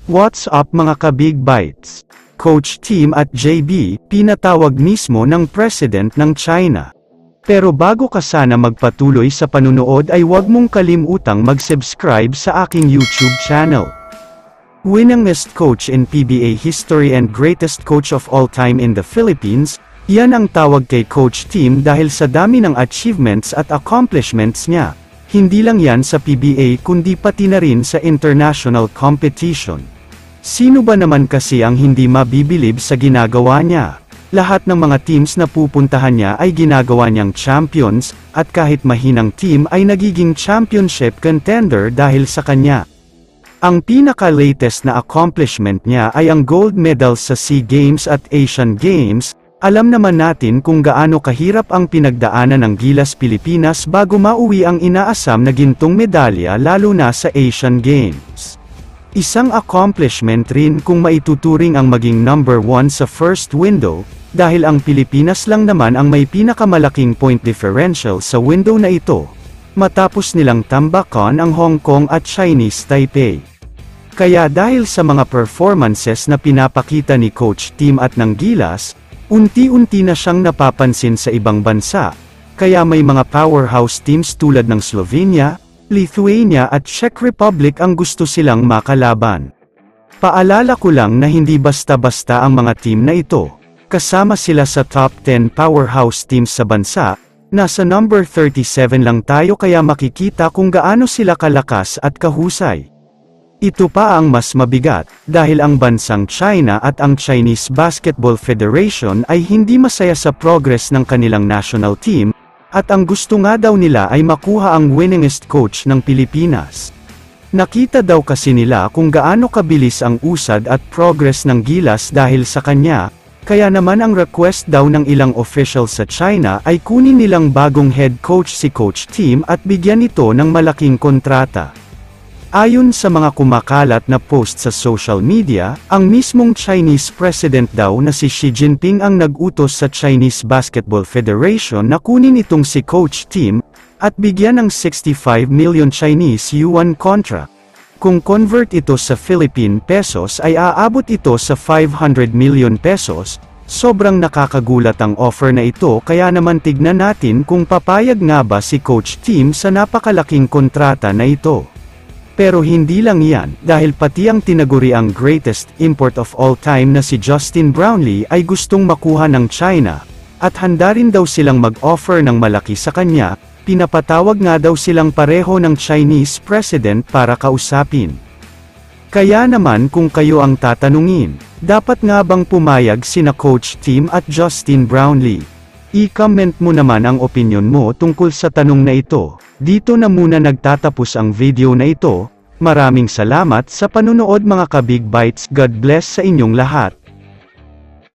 What's up mga ka-Big Bites? Coach Tim at JB, pinatawag mismo ng President ng China. Pero bago ka sana magpatuloy sa panunood ay huwag mong kalimutang mag-subscribe sa aking YouTube channel. Winningest coach in PBA history and greatest coach of all time in the Philippines, yan ang tawag kay Coach Tim dahil sa dami ng achievements at accomplishments niya. Hindi lang yan sa PBA kundi pati na rin sa international competition. Sino ba naman kasi ang hindi mabibilib sa ginagawa niya? Lahat ng mga teams na pupuntahan niya ay ginagawa niyang champions, at kahit mahinang team ay nagiging championship contender dahil sa kanya. Ang pinaka-latest na accomplishment niya ay ang gold medals sa SEA Games at Asian Games. Alam naman natin kung gaano kahirap ang pinagdaanan ng Gilas Pilipinas bago mauwi ang inaasam na gintong medalya lalo na sa Asian Games. Isang accomplishment rin kung maituturing ang maging number 1 sa first window, dahil ang Pilipinas lang naman ang may pinakamalaking point differential sa window na ito, matapos nilang tambakan ang Hong Kong at Chinese Taipei. Kaya dahil sa mga performances na pinapakita ni Coach Tim at ng Gilas, unti-unti na siyang napapansin sa ibang bansa, kaya may mga powerhouse teams tulad ng Slovenia, Lithuania at Czech Republic ang gusto silang makalaban. Paalala ko lang na hindi basta-basta ang mga team na ito, kasama sila sa top 10 powerhouse teams sa bansa, nasa number 37 lang tayo kaya makikita kung gaano sila kalakas at kahusay. Ito pa ang mas mabigat, dahil ang bansang China at ang Chinese Basketball Federation ay hindi masaya sa progress ng kanilang national team, at ang gusto nga daw nila ay makuha ang winningest coach ng Pilipinas. Nakita daw kasi nila kung gaano kabilis ang usad at progress ng Gilas dahil sa kanya, kaya naman ang request daw ng ilang official sa China ay kunin nilang bagong head coach si Coach Tim at bigyan ito ng malaking kontrata. Ayon sa mga kumakalat na post sa social media, ang mismong Chinese President daw na si Xi Jinping ang nag-utos sa Chinese Basketball Federation na kunin itong si Coach Tim, at bigyan ng 65 million Chinese yuan contract. Kung convert ito sa Philippine pesos ay aabot ito sa 500 million pesos, sobrang nakakagulat ang offer na ito kaya naman tignan natin kung papayag nga ba si Coach Tim sa napakalaking kontrata na ito. Pero hindi lang yan, dahil pati ang tinaguriang greatest import of all time na si Justin Brownlee ay gustong makuha ng China, at handa rin daw silang mag-offer ng malaki sa kanya, pinapatawag nga daw silang pareho ng Chinese President para kausapin. Kaya naman kung kayo ang tatanungin, dapat nga bang pumayag sina Coach Tim at Justin Brownlee? I-comment mo naman ang opinyon mo tungkol sa tanong na ito. Dito na muna nagtatapos ang video na ito. Maraming salamat sa panunood mga ka-Big Bites. God bless sa inyong lahat.